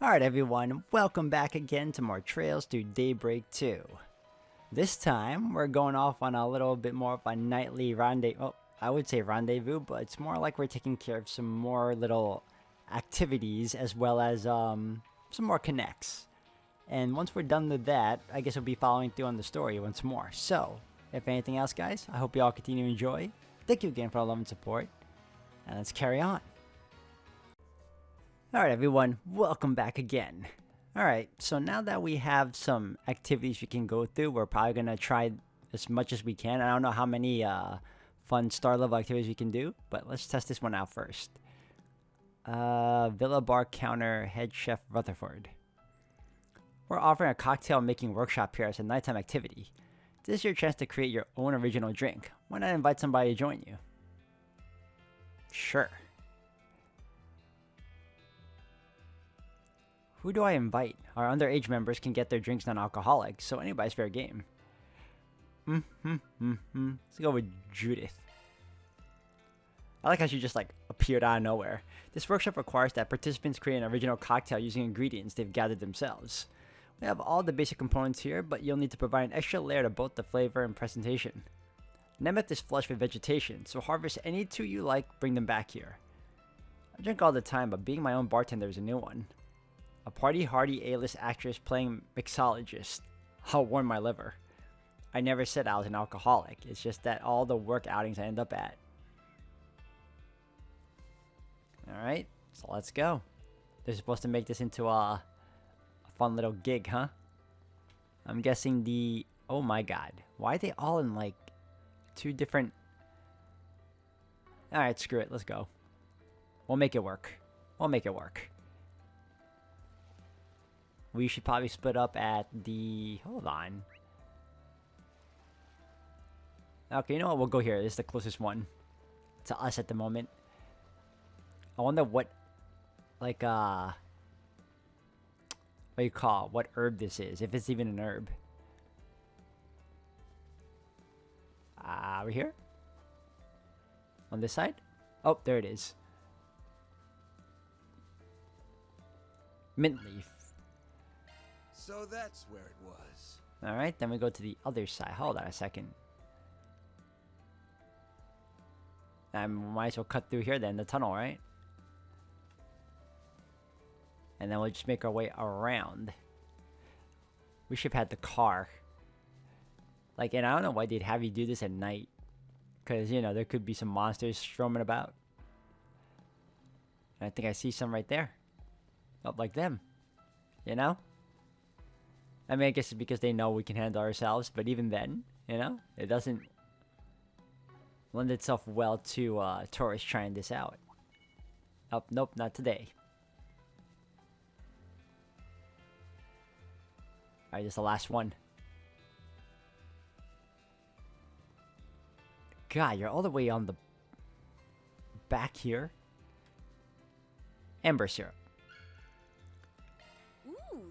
Alright everyone, welcome back again to more Trails to Daybreak 2. This time, we're going off on a little bit more of a nightly rendezvous. Well, I would say rendezvous, but it's more like we're taking care of some more little activities as well as some more connects. And once we're done with that, I guess we'll be following through on the story once more. So, if anything else guys, I hope you all continue to enjoy. Thank you again for all love and support. And let's carry on. Alright everyone, welcome back again. Alright, so now that we have some activities we can go through, we're probably going to try as much as we can. I don't know how many fun star level activities we can do, but let's test this one out first. Villa Bar Counter Head Chef Rutherford. We're offering a cocktail making workshop here as a nighttime activity. This is your chance to create your own original drink. Why not invite somebody to join you? Sure. Who do I invite? Our underage members can get their drinks non-alcoholic, so anybody's fair game. Let's go with Judith. I like how she just appeared out of nowhere. This workshop requires that participants create an original cocktail using ingredients they've gathered themselves. We have all the basic components here, but you'll need to provide an extra layer to both the flavor and presentation. Nemeth is flush with vegetation, so harvest any two you like, bring them back here. I drink all the time, but being my own bartender is a new one. A party-hardy A-list actress playing mixologist. I'll warn my liver. I never said I was an alcoholic. It's just that all the work outings I end up at. Alright, so let's go. They're supposed to make this into a fun little gig, huh? I'm guessing the... Oh my god. Why are they all in two different... Alright, screw it. Let's go. We'll make it work. We'll make it work. We should probably split up at the... Hold on. Okay, you know what? We'll go here. This is the closest one to us at the moment. I wonder what... what do you call it? What herb this is. If it's even an herb. We're here? On this side? Oh, there it is. Mint leaf. So that's where it was. Alright, then we go to the other side. Hold on a second. I might as well cut through here then, the tunnel, right? And then we'll just make our way around. We should have had the car. And I don't know why they'd have you do this at night. Because, you know, there could be some monsters roaming about. And I think I see some right there. Not like them. You know? I mean, I guess it's because they know we can handle ourselves, but even then, you know, it doesn't lend itself well to tourists trying this out. Oh, nope, not today. Alright, this is the last one. God, you're all the way on the back here. Amber syrup.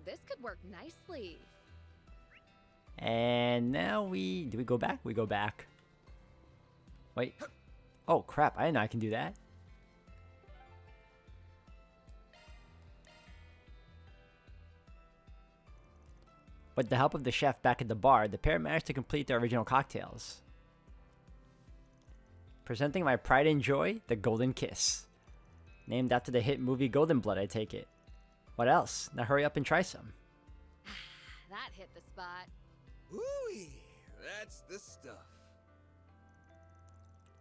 This could work nicely. And now do we go back? We go back. Wait. Oh, crap. I didn't know I can do that. With the help of the chef back at the bar, the pair managed to complete their original cocktails. Presenting my pride and joy, the Golden Kiss. Named after the hit movie Golden Blood, I take it. What else? Now hurry up and try some. That hit the spot. Ooh, that's the stuff.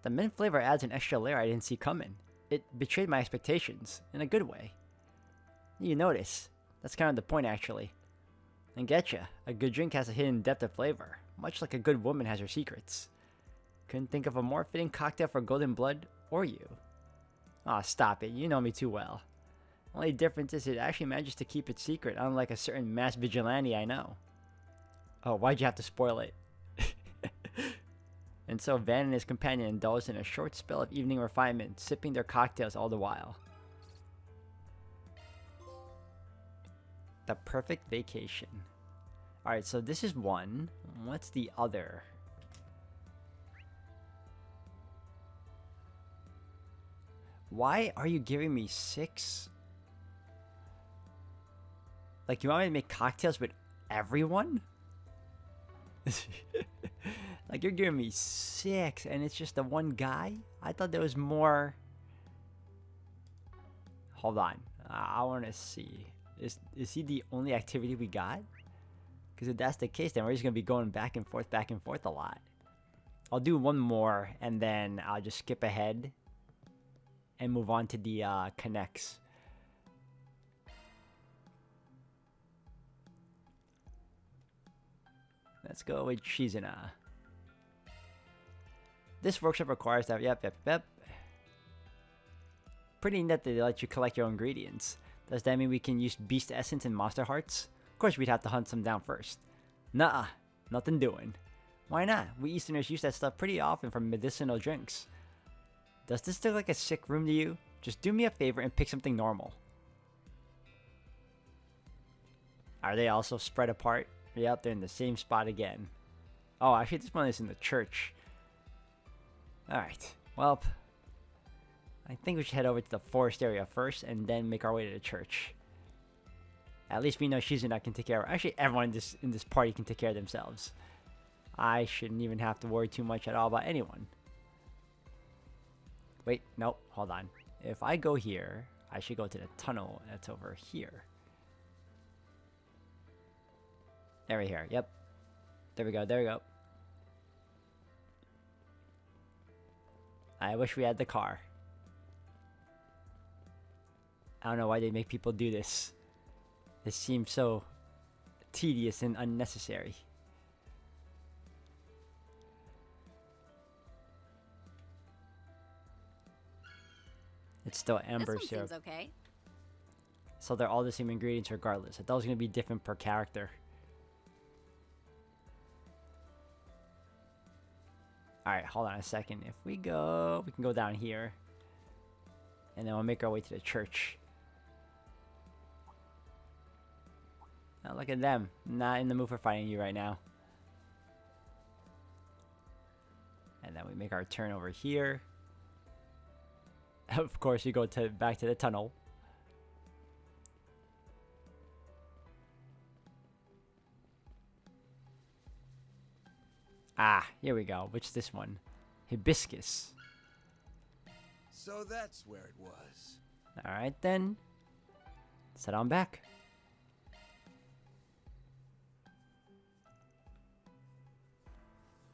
The mint flavor adds an extra layer I didn't see coming. It betrayed my expectations, in a good way. You notice. That's kind of the point, actually. And getcha, a good drink has a hidden depth of flavor, much like a good woman has her secrets. Couldn't think of a more fitting cocktail for Golden Blood, or you. Aw, stop it, you know me too well. Only difference is it actually manages to keep it secret, unlike a certain mass vigilante I know. Oh, why'd you have to spoil it? And so Van and his companion indulged in a short spell of evening refinement, sipping their cocktails all the while. The perfect vacation. Alright, so this is one. What's the other? Why are you giving me 6? Like, you want me to make cocktails with everyone? Like, you're giving me 6, and it's just the one guy? I thought there was more. Hold on. I want to see. Is he the only activity we got? Because if that's the case, then we're just going to be going back and forth a lot. I'll do one more, and then I'll just skip ahead and move on to the connects. Let's go with Shizuna. This workshop requires that. Yep. Pretty neat that they let you collect your own ingredients. Does that mean we can use Beast Essence and Monster Hearts? Of course, we'd have to hunt some down first. Nuh-uh, nothing doing. Why not? We Easterners use that stuff pretty often for medicinal drinks. Does this look like a sick room to you? Just do me a favor and pick something normal. Are they also spread apart? Yep, they're in the same spot again. Oh, actually, this one is in the church. Alright, well, I think we should head over to the forest area first and then make our way to the church. At least we know Shizuna can take care of. Actually, everyone in this party can take care of themselves. I shouldn't even have to worry too much at all about anyone. Wait, nope, hold on. If I go here, I should go to the tunnel that's over here. There we are. Yep. There we go. I wish we had the car. I don't know why they make people do this. This seems so tedious and unnecessary. It's still amber This one syrup. seems okay. So they're all the same ingredients regardless. I thought it was going to be different per character. Alright, hold on a second. If we go, we can go down here. And then we'll make our way to the church. Now look at them. Not in the mood for fighting you right now. And then we make our turn over here. Of course, you go back to the tunnel. Ah, here we go. Which is this one? Hibiscus. So that's where it was. Alright then. Let's head on back.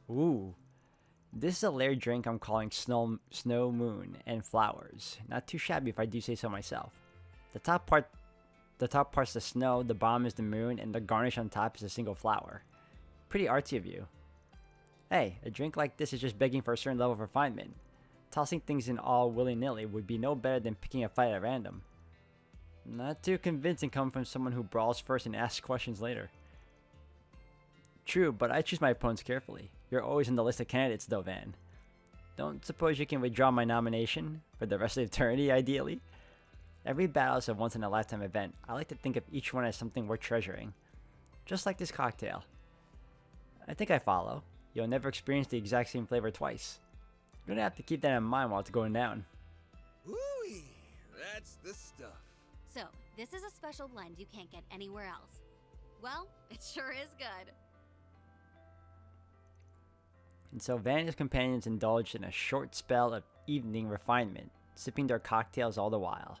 Ooh. This is a layered drink I'm calling Snow Moon and Flowers. Not too shabby if I do say so myself. The top part's the snow, the bottom is the moon, and the garnish on top is a single flower. Pretty artsy of you. Hey, a drink like this is just begging for a certain level of refinement. Tossing things in all willy-nilly would be no better than picking a fight at random. Not too convincing coming from someone who brawls first and asks questions later. True, but I choose my opponents carefully. You're always in the list of candidates though, Van. Don't suppose you can withdraw my nomination? For the rest of eternity, ideally? Every battle is a once-in-a-lifetime event. I like to think of each one as something worth treasuring. Just like this cocktail. I think I follow. You'll never experience the exact same flavor twice. You're gonna have to keep that in mind while it's going down. Ooh, that's the stuff. So, this is a special blend you can't get anywhere else. Well, it sure is good. And so Van and his companions indulged in a short spell of evening refinement, sipping their cocktails all the while.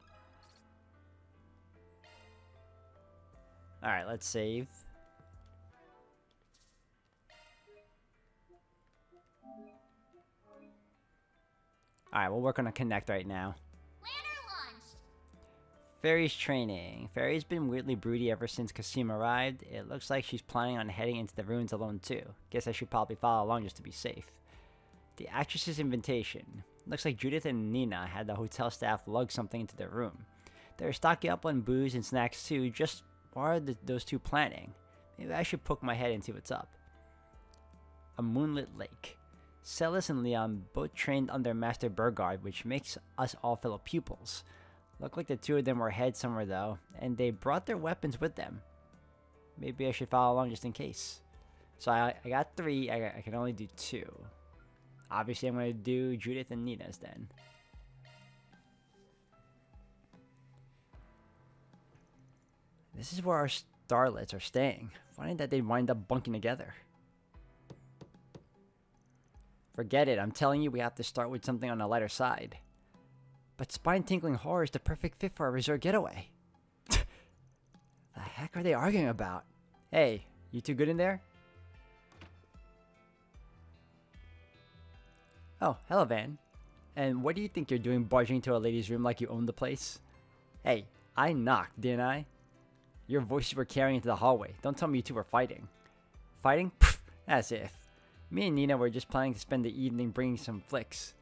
Alright, let's save. Alright, we'll work on a connect right now. Planner launch! Fairy's training. Fairy's been weirdly broody ever since Kasim arrived. It looks like she's planning on heading into the ruins alone too. Guess I should probably follow along just to be safe. The actress's invitation. Looks like Judith and Nina had the hotel staff lug something into their room. They're stocking up on booze and snacks too. Just what are those two planning? Maybe I should poke my head and see what's up. A moonlit lake. Celis and Leon both trained under Master Burgard, which makes us all fellow pupils. Look like the two of them were head somewhere though, and they brought their weapons with them. Maybe I should follow along just in case. So I got 3, I can only do 2. Obviously I'm going to do Judith and Nina's then. This is where our starlets are staying. Funny that they'd wind up bunking together. Forget it, I'm telling you we have to start with something on the lighter side. But spine-tingling horror is the perfect fit for a resort getaway. The heck are they arguing about? Hey, you two good in there? Oh, hello, Van. And what do you think you're doing barging into a lady's room like you own the place? Hey, I knocked, didn't I? Your voices were carrying into the hallway. Don't tell me you two were fighting. Fighting? Pfft, as if. Me and Nina were just planning to spend the evening bringing some flicks.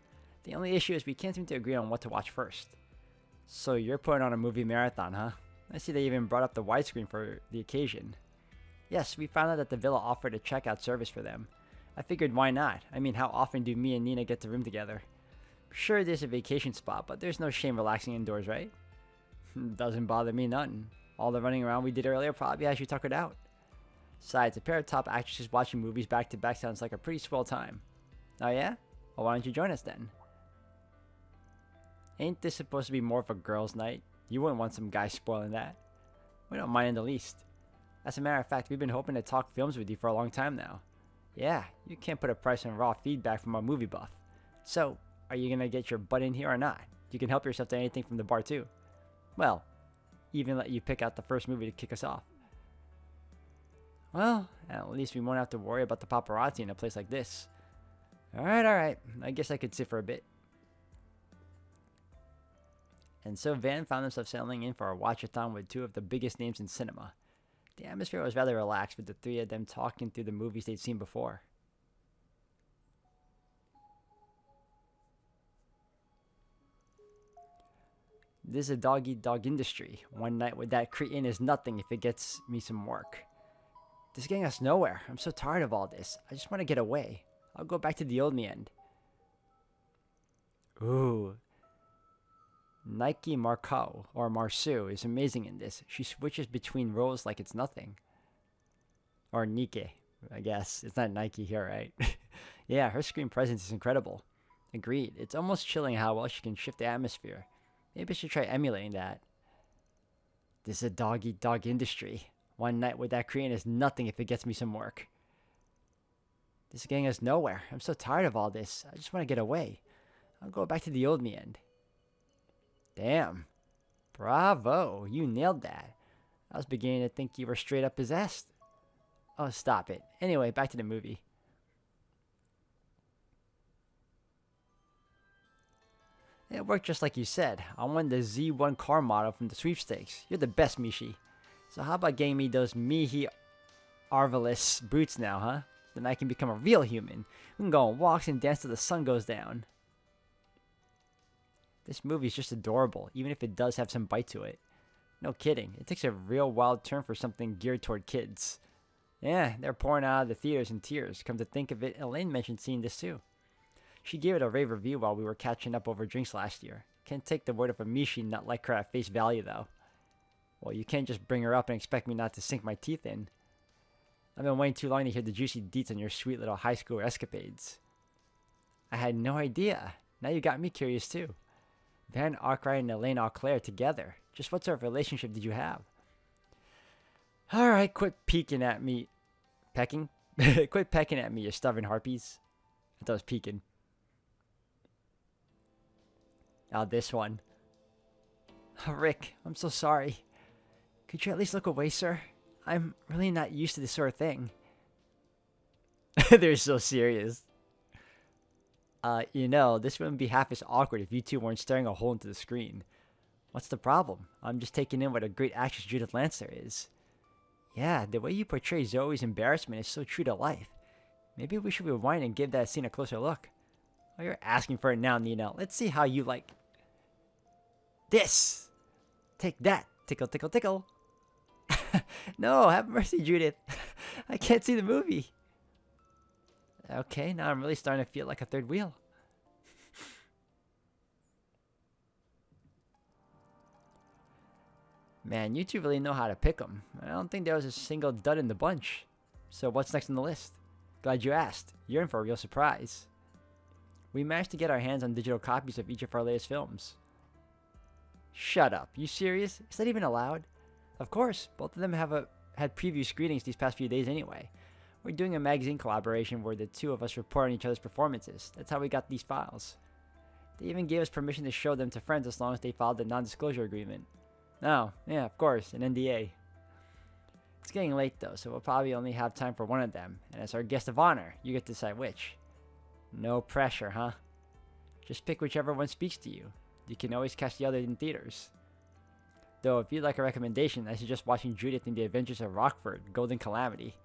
The only issue is we can't seem to agree on what to watch first. So you're putting on a movie marathon, huh? I see they even brought up the widescreen for the occasion. Yes, we found out that the villa offered a checkout service for them. I figured why not? I mean, how often do me and Nina get to room together? Sure, it is a vacation spot, but there's no shame relaxing indoors, right? Doesn't bother me none. All the running around we did earlier probably has you tuckered out. Besides, a pair of top actresses watching movies back to back sounds like a pretty swell time. Oh yeah? Well, why don't you join us then? Ain't this supposed to be more of a girls' night? You wouldn't want some guy spoiling that. We don't mind in the least. As a matter of fact, we've been hoping to talk films with you for a long time now. Yeah, you can't put a price on raw feedback from a movie buff. So, are you gonna get your butt in here or not? You can help yourself to anything from the bar too. Well, even let you pick out the first movie to kick us off. Well, at least we won't have to worry about the paparazzi in a place like this. Alright. I guess I could sit for a bit. And so Van found himself settling in for a watch-a-thon with two of the biggest names in cinema. The atmosphere was rather relaxed with the three of them talking through the movies they'd seen before. This is a dog-eat-dog industry. One night with that cretin is nothing if it gets me some work. This is getting us nowhere. I'm so tired of all this. I just want to get away. I'll go back to the old me end. Ooh. Nike Marceau, or Marceau, is amazing in this. She switches between roles like it's nothing. Or Nike, I guess. It's not Nike here, right? Yeah, her screen presence is incredible. Agreed. It's almost chilling how well she can shift the atmosphere. Maybe I should try emulating that. This is a dog-eat-dog industry. One night with that Korean is nothing if it gets me some work. This is getting us nowhere. I'm so tired of all this. I just want to get away. I'll go back to the old me end. Damn. Bravo. You nailed that. I was beginning to think you were straight up possessed. Oh, stop it. Anyway, back to the movie. It worked just like you said. I won the Z1 car model from the sweepstakes. You're the best, Mishi. So how about getting me those Mihi Arvelous boots now, huh? Then I can become a real human. We can go on walks and dance till the sun goes down. This movie's just adorable, even if it does have some bite to it. No kidding. It takes a real wild turn for something geared toward kids. Yeah, they're pouring out of the theaters in tears. Come to think of it, Elaine mentioned seeing this too. She gave it a rave review while we were catching up over drinks last year. Can't take the word of a Mishi not like her at face value though. Well, you can't just bring her up and expect me not to sink my teeth in. I've been waiting too long to hear the juicy deets on your sweet little high school escapades. I had no idea. Now you got me curious too. Van Arkwright and Elaine Auclair together. Just what sort of relationship did you have? Alright, quit peeking at me. Pecking? Quit pecking at me, you stubborn harpies. I thought I was peeking. Oh, this one. Oh, Rick, I'm so sorry. Could you at least look away, sir? I'm really not used to this sort of thing. They're so serious. This wouldn't be half as awkward if you two weren't staring a hole into the screen. What's the problem? I'm just taking in what a great actress Judith Lancer is. Yeah, the way you portray Zoe's embarrassment is so true to life. Maybe we should rewind and give that scene a closer look. Oh, you're asking for it now, Nina. Let's see how you like this. Take that. Tickle, tickle, tickle. No, have mercy, Judith. I can't see the movie. Okay, now I'm really starting to feel like a third wheel. Man, you two really know how to pick 'em. I don't think there was a single dud in the bunch. So what's next on the list? Glad you asked. You're in for a real surprise. We managed to get our hands on digital copies of each of our latest films. Shut up. You serious? Is that even allowed? Of course, both of them had preview screenings these past few days anyway. We're doing a magazine collaboration where the two of us report on each other's performances. That's how we got these files. They even gave us permission to show them to friends as long as they filed a non-disclosure agreement. Oh, yeah, of course, an NDA. It's getting late though, so we'll probably only have time for one of them, and as our guest of honor, you get to decide which. No pressure, huh? Just pick whichever one speaks to you. You can always catch the other in theaters. Though, if you'd like a recommendation, I suggest watching Judith in The Adventures of Rockford, Golden Calamity.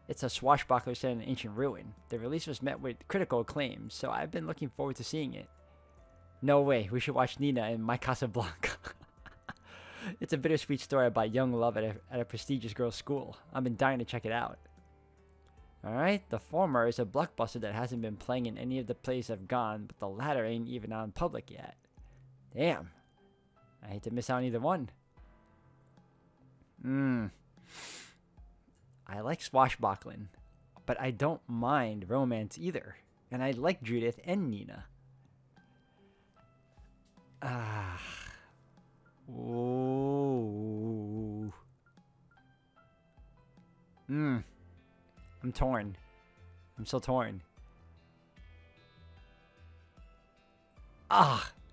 It's a swashbuckler set in an ancient ruin. The release was met with critical acclaim, so I've been looking forward to seeing it. No way, we should watch Nina in My Casablanca. It's a bittersweet story about young love at a prestigious girls' school. I've been dying to check it out. Alright, the former is a blockbuster that hasn't been playing in any of the places I've gone, but the latter ain't even out in public yet. Damn. I hate to miss out on either one. I like swashbuckling, but I don't mind romance either. And I like Judith and Nina. Ooh. I'm torn. I'm so torn.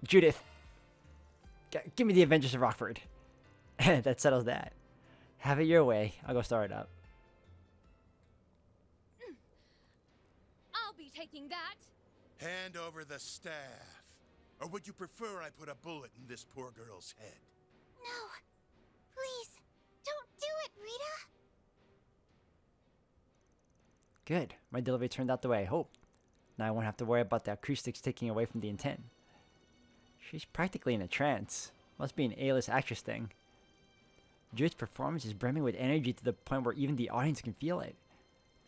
Judith. Give me The Adventures of Rockford. That settles that. Have it your way. I'll go start it up. I'll be taking that. Hand over the staff. Or would you prefer I put a bullet in this poor girl's head? No. Please. Don't do it, Rita. Good. My delivery turned out the way I hoped. Now I won't have to worry about the acoustics taking away from the intent. She's practically in a trance. Must be an A-list actress thing. Judith's performance is brimming with energy to the point where even the audience can feel it.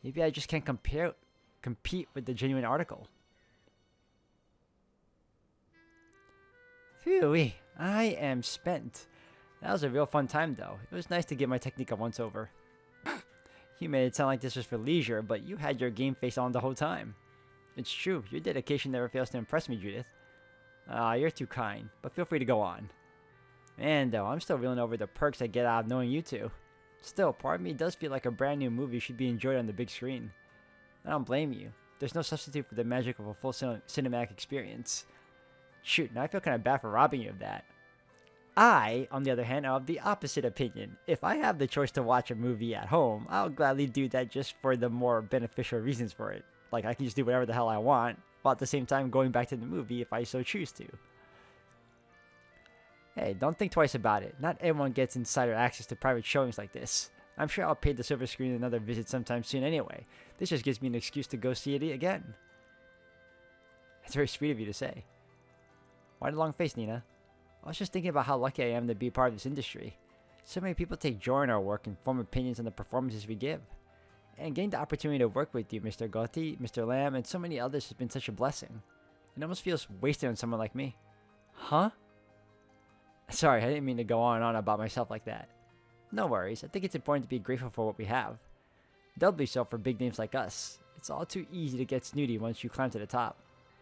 Maybe I just can't compete with the genuine article. Phew, I am spent. That was a real fun time though. It was nice to get my technique a once over. You made it sound like this was for leisure, but you had your game face on the whole time. It's true, your dedication never fails to impress me, Judith. You're too kind, but feel free to go on. Man, though, I'm still reeling over the perks I get out of knowing you two. Still, part of me does feel like a brand new movie should be enjoyed on the big screen. I don't blame you. There's no substitute for the magic of a full cinematic experience. Shoot, now I feel kind of bad for robbing you of that. I, on the other hand, am of the opposite opinion. If I have the choice to watch a movie at home, I'll gladly do that just for the more beneficial reasons for it. Like, I can just do whatever the hell I want, while at the same time going back to the movie if I so choose to. Hey, don't think twice about it. Not everyone gets insider access to private showings like this. I'm sure I'll pay the silver screen another visit sometime soon anyway. This just gives me an excuse to go see it again. That's very sweet of you to say. Why the long face, Nina? I was just thinking about how lucky I am to be part of this industry. So many people take joy in our work and form opinions on the performances we give. And getting the opportunity to work with you, Mr. Gotti, Mr. Lamb, and so many others has been such a blessing. It almost feels wasted on someone like me. Huh? Sorry, I didn't mean to go on and on about myself like that. No worries, I think it's important to be grateful for what we have. Doubly so for big names like us. It's all too easy to get snooty once you climb to the top.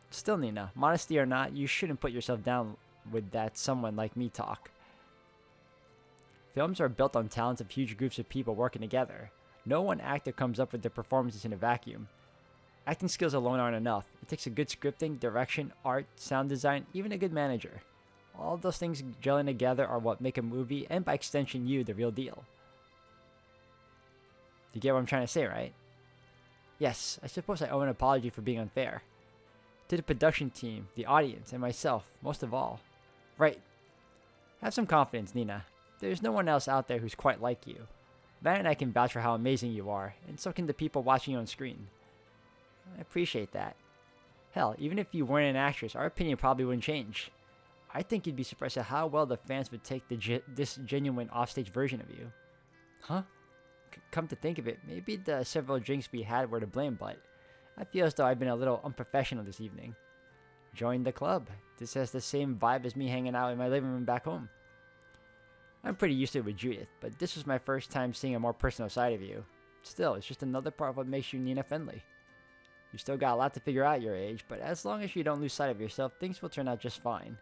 Still, Nina, modesty or not, you shouldn't put yourself down with that someone like me talk. Films are built on talents of huge groups of people working together. No one actor comes up with their performances in a vacuum. Acting skills alone aren't enough. It takes a good scripting, direction, art, sound design, even a good manager. All those things gelling together are what make a movie, and by extension you, the real deal. You get what I'm trying to say, right? Yes, I suppose I owe an apology for being unfair. To the production team, the audience, and myself, most of all. Right. Have some confidence, Nina. There's no one else out there who's quite like you. Van and I can vouch for how amazing you are, and so can the people watching you on screen. I appreciate that. Hell, even if you weren't an actress, our opinion probably wouldn't change. I think you'd be surprised at how well the fans would take this genuine offstage version of you. Huh? Come to think of it, maybe the several drinks we had were to blame, but I feel as though I've been a little unprofessional this evening. Join the club. This has the same vibe as me hanging out in my living room back home. I'm pretty used to it with Judith, but this was my first time seeing a more personal side of you. Still, it's just another part of what makes you Nina Fendley. You still got a lot to figure out at your age, but as long as you don't lose sight of yourself, things will turn out just fine.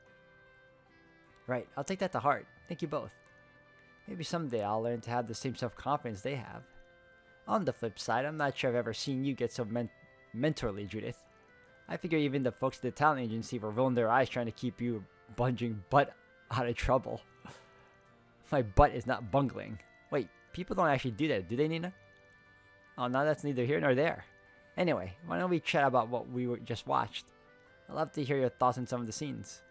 Right, I'll take that to heart. Thank you both. Maybe someday I'll learn to have the same self-confidence they have. On the flip side, I'm not sure I've ever seen you get so mentorly, Judith. I figure even the folks at the talent agency were rolling their eyes trying to keep you bunging butt out of trouble. My butt is not bungling. Wait, people don't actually do that, do they, Nina? Oh, now that's neither here nor there. Anyway, why don't we chat about what just watched? I'd love to hear your thoughts on some of the scenes.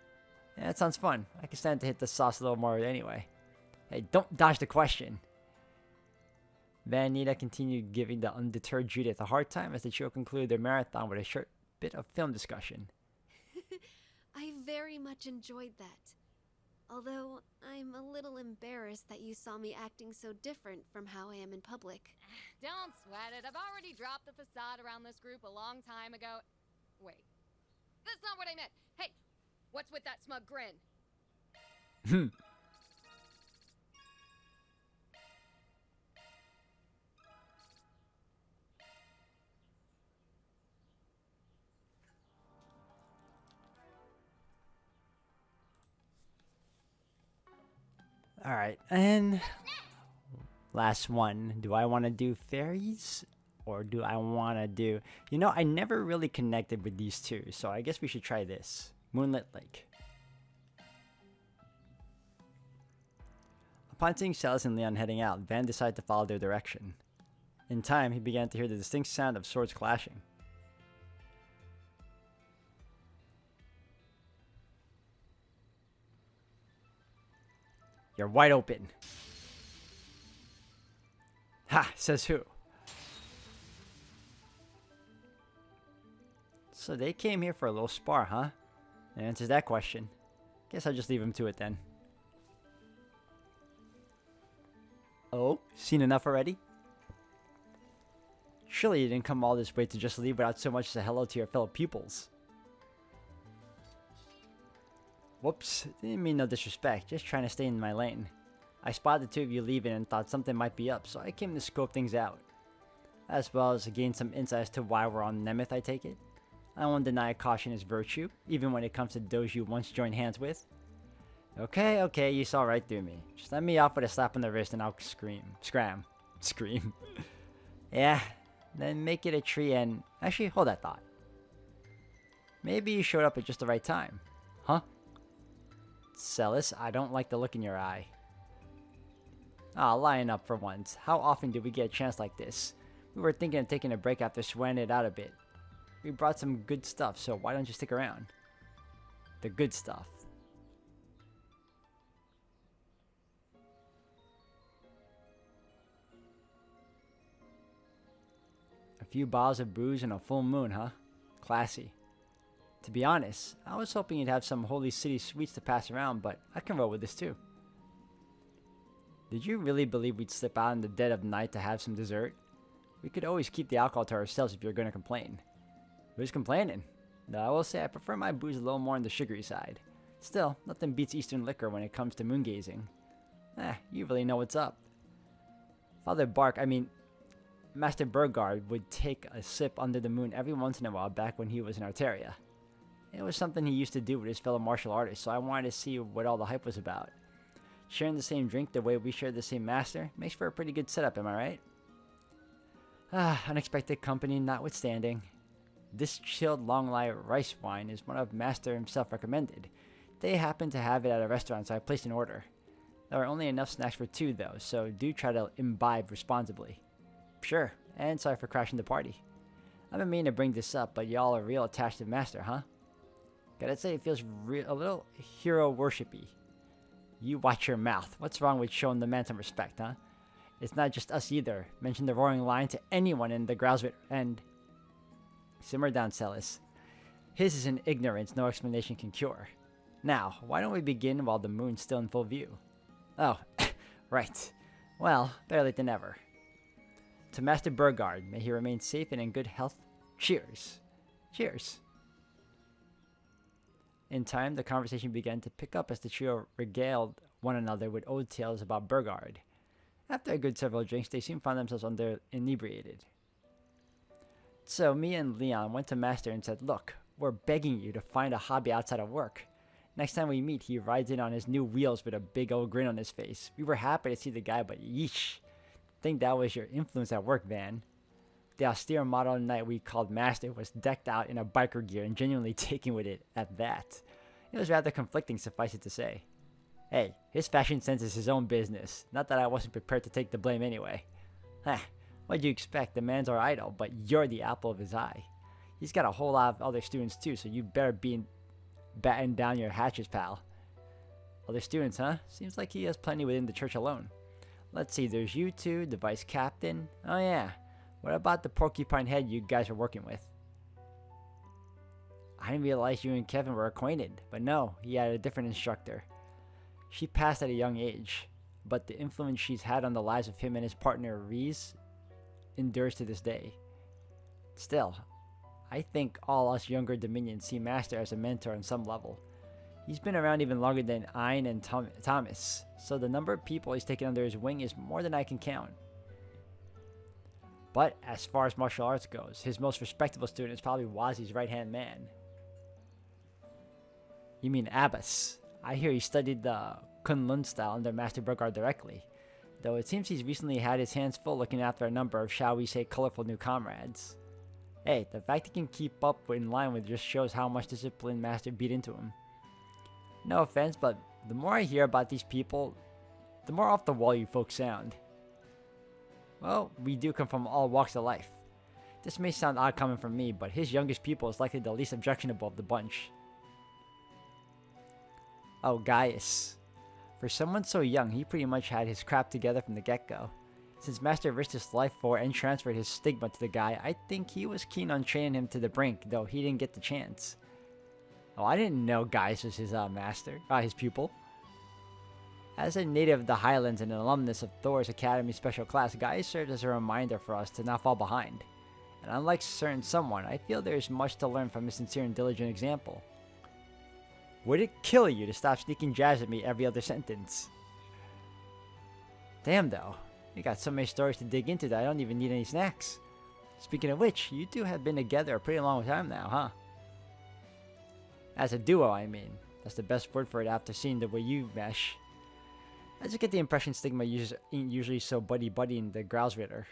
Yeah, that sounds fun. I can stand to hit the sauce a little more anyway. Hey, don't dodge the question. Van Nina continued giving the undeterred Judith a hard time as the trio concluded their marathon with a short bit of film discussion. I very much enjoyed that. Although, I'm a little embarrassed that you saw me acting so different from how I am in public. Don't sweat it. I've already dropped the facade around this group a long time ago. Wait. That's not what I meant. Hey, what's with that smug grin? Alright, and last one. Do I want to do fairies? Or do I want to do... You know, I never really connected with these two, so I guess we should try this. Moonlit Lake. Upon seeing Celis and Leon heading out, Van decided to follow their direction. In time, he began to hear the distinct sound of swords clashing. You're wide open. Ha! Says who? So they came here for a little spar, huh? That answers that question. Guess I'll just leave him to it then. Oh? Seen enough already? Surely you didn't come all this way to just leave without so much as a hello to your fellow pupils. Whoops, didn't mean no disrespect, just trying to stay in my lane. I spotted the two of you leaving and thought something might be up, so I came to scope things out. As well as to gain some insight as to why we're on Nemeth, I take it. I won't deny caution is virtue, even when it comes to those you once joined hands with. Okay, you saw right through me. Just let me off with a slap on the wrist and I'll scream. Yeah, then make it a tree and... Actually, hold that thought. Maybe you showed up at just the right time. Huh? Celis, I don't like the look in your eye. Ah, lion up for once. How often do we get a chance like this? We were thinking of taking a break after sweating it out a bit. We brought some good stuff, so why don't you stick around? The good stuff. A few bottles of booze and a full moon, huh? Classy. To be honest, I was hoping you'd have some Holy City sweets to pass around, but I can roll with this too. Did you really believe we'd slip out in the dead of night to have some dessert? We could always keep the alcohol to ourselves if you're going to complain. Who's complaining? Though I will say I prefer my booze a little more on the sugary side. Still, nothing beats Eastern liquor when it comes to moon gazing. You really know what's up. Master Burgard would take a sip under the moon every once in a while back when he was in Arteria. It was something he used to do with his fellow martial artists, so I wanted to see what all the hype was about. Sharing the same drink the way we share the same master makes for a pretty good setup, am I right? Unexpected company notwithstanding. This chilled long light rice wine is one of Master himself recommended. They happen to have it at a restaurant, so I placed an order. There are only enough snacks for two though, so do try to imbibe responsibly. Sure, and sorry for crashing the party. I've been meaning to bring this up, but y'all are real attached to Master, huh? Gotta say, it feels a little hero worshipy. You watch your mouth. What's wrong with showing the man some respect, huh? It's not just us either. Mention the roaring lion to anyone in the Growsvit and... Simmer down, Celis. His is an ignorance no explanation can cure. Now, why don't we begin while the moon's still in full view? Oh, right. Well, better late than never. To Master Burgard, may he remain safe and in good health. Cheers. Cheers. In time, the conversation began to pick up as the trio regaled one another with old tales about Burgard. After a good several drinks, they soon found themselves inebriated. So me and Leon went to Master and said, "Look, we're begging you to find a hobby outside of work. Next time we meet, he rides in on his new wheels with a big old grin on his face. We were happy to see the guy, but yeesh. Think that was your influence at work, Van. The austere model knight we called Master was decked out in a biker gear and genuinely taken with it at that. It was rather conflicting, suffice it to say. Hey, his fashion sense is his own business. Not that I wasn't prepared to take the blame anyway. Heh, what'd you expect? The man's our idol, but you're the apple of his eye. He's got a whole lot of other students too, so you better be batten down your hatches, pal. Other students, huh? Seems like he has plenty within the church alone. Let's see, there's you two, the vice captain. Oh yeah, what about the porcupine head you guys are working with? I didn't realize you and Kevin were acquainted, but no, he had a different instructor. She passed at a young age, but the influence she's had on the lives of him and his partner, Reese, endures to this day. Still, I think all us younger Dominions see Master as a mentor on some level. He's been around even longer than Ein and Thomas, so the number of people he's taken under his wing is more than I can count. But as far as martial arts goes, his most respectable student is probably Wazi's right-hand man. You mean Abbas? I hear he studied the Kunlun style under Master Burgard directly, though it seems he's recently had his hands full looking after a number of, shall we say, colorful new comrades. Hey, the fact he can keep up in line with just shows how much discipline Master beat into him. No offense, but the more I hear about these people, the more off the wall you folks sound. Well, we do come from all walks of life. This may sound odd coming from me, but his youngest pupil is likely the least objectionable of the bunch. Oh, Gaius. For someone so young, he pretty much had his crap together from the get-go. Since Master risked his life for and transferred his stigma to the guy, I think he was keen on training him to the brink, though he didn't get the chance. Oh, I didn't know Gaius was his his pupil. As a native of the Highlands and an alumnus of Thor's Academy Special Class, Gaius served as a reminder for us to not fall behind. And unlike certain someone, I feel there is much to learn from his sincere and diligent example. Would it kill you to stop sneaking jabs at me every other sentence? Damn though, you got so many stories to dig into that I don't even need any snacks. Speaking of which, you two have been together a pretty long time now, huh? As a duo, I mean. That's the best word for it after seeing the way you mesh. I just get the impression Stigma ain't usually so buddy-buddy in the Growlsritter.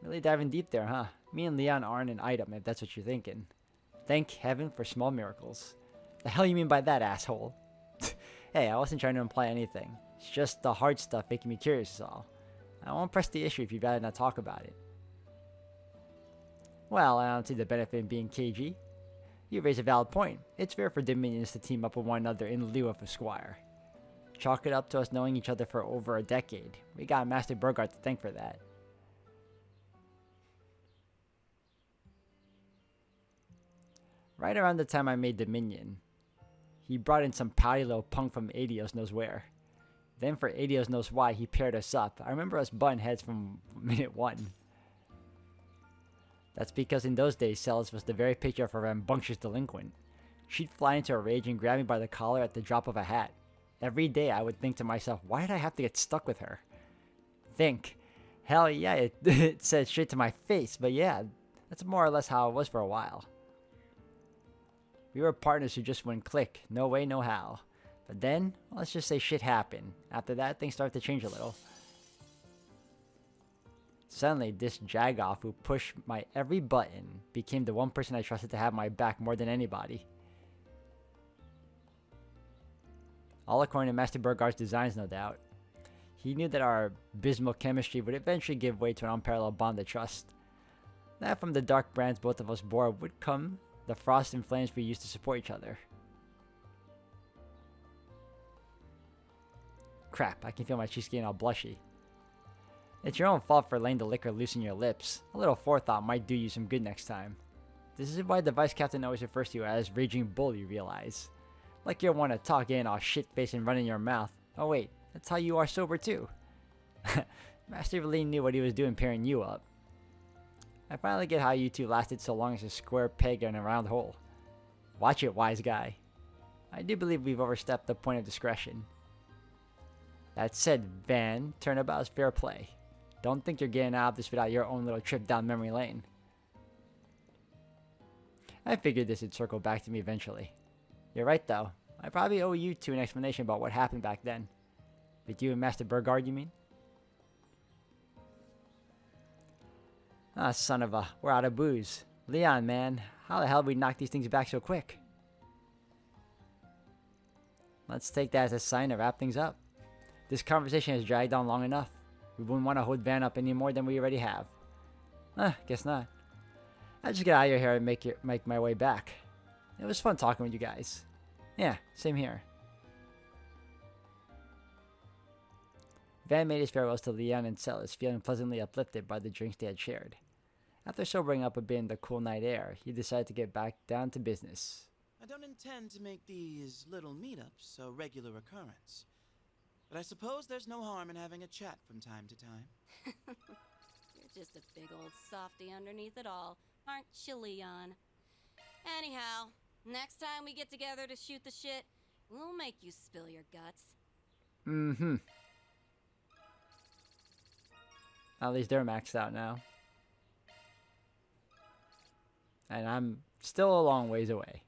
Really diving deep there, huh? Me and Leon aren't an item, if that's what you're thinking. Thank heaven for small miracles. The hell you mean by that, asshole? Hey, I wasn't trying to imply anything. It's just the hard stuff making me curious is all. I won't press the issue if you'd rather not talk about it. Well, I don't see the benefit in being cagey. You raise a valid point. It's fair for Dominions to team up with one another in lieu of a squire. Chalk it up to us knowing each other for over a decade. We got Master Burgard to thank for that. Right around the time I made Dominion, he brought in some pouty little punk from Adios knows where. Then for Adios knows why, he paired us up. I remember us butting heads from minute one. That's because in those days, Celis was the very picture of a rambunctious delinquent. She'd fly into a rage and grab me by the collar at the drop of a hat. Every day I would think to myself, why did I have to get stuck with her? Think. Hell yeah, it said straight to my face, but yeah, that's more or less how it was for a while. We were partners who just wouldn't click, no way, no how. But then, let's just say shit happened. After that, things started to change a little. Suddenly, this jagoff who pushed my every button became the one person I trusted to have my back more than anybody. All according to Master Burgard's designs, no doubt. He knew that our abysmal chemistry would eventually give way to an unparalleled bond of trust. That from the dark brands both of us bore would come the frost and flames we used to support each other. Crap, I can feel my cheeks getting all blushy. It's your own fault for letting the liquor loosen your lips. A little forethought might do you some good next time. This is why the vice captain always refers to you as Raging Bull, you realize. Like you're one to talk in all shit-faced and running your mouth. Oh wait, that's how you are sober too. Master really knew what he was doing pairing you up. I finally get how you two lasted so long as a square peg in a round hole. Watch it, wise guy. I do believe we've overstepped the point of discretion. That said, Van, turnabout is fair play. Don't think you're getting out of this without your own little trip down memory lane. I figured this would circle back to me eventually. You're right though. I probably owe you two an explanation about what happened back then. With you and Master Burgard, you mean? Ah, son of a... We're out of booze. Leon, man. How the hell did we knock these things back so quick? Let's take that as a sign to wrap things up. This conversation has dragged on long enough. We wouldn't want to hold Van up any more than we already have. Guess not. I'll just get out of here and make my way back. It was fun talking with you guys. Yeah, same here. Van made his farewells to Leon and Celis, feeling pleasantly uplifted by the drinks they had shared. After sobering up a bit in the cool night air, he decided to get back down to business. I don't intend to make these little meetups a regular occurrence, but I suppose there's no harm in having a chat from time to time. You're just a big old softy underneath it all, aren't you, Leon? Anyhow, next time we get together to shoot the shit, we'll make you spill your guts. Mm-hmm. At least they're maxed out now. And I'm still a long ways away.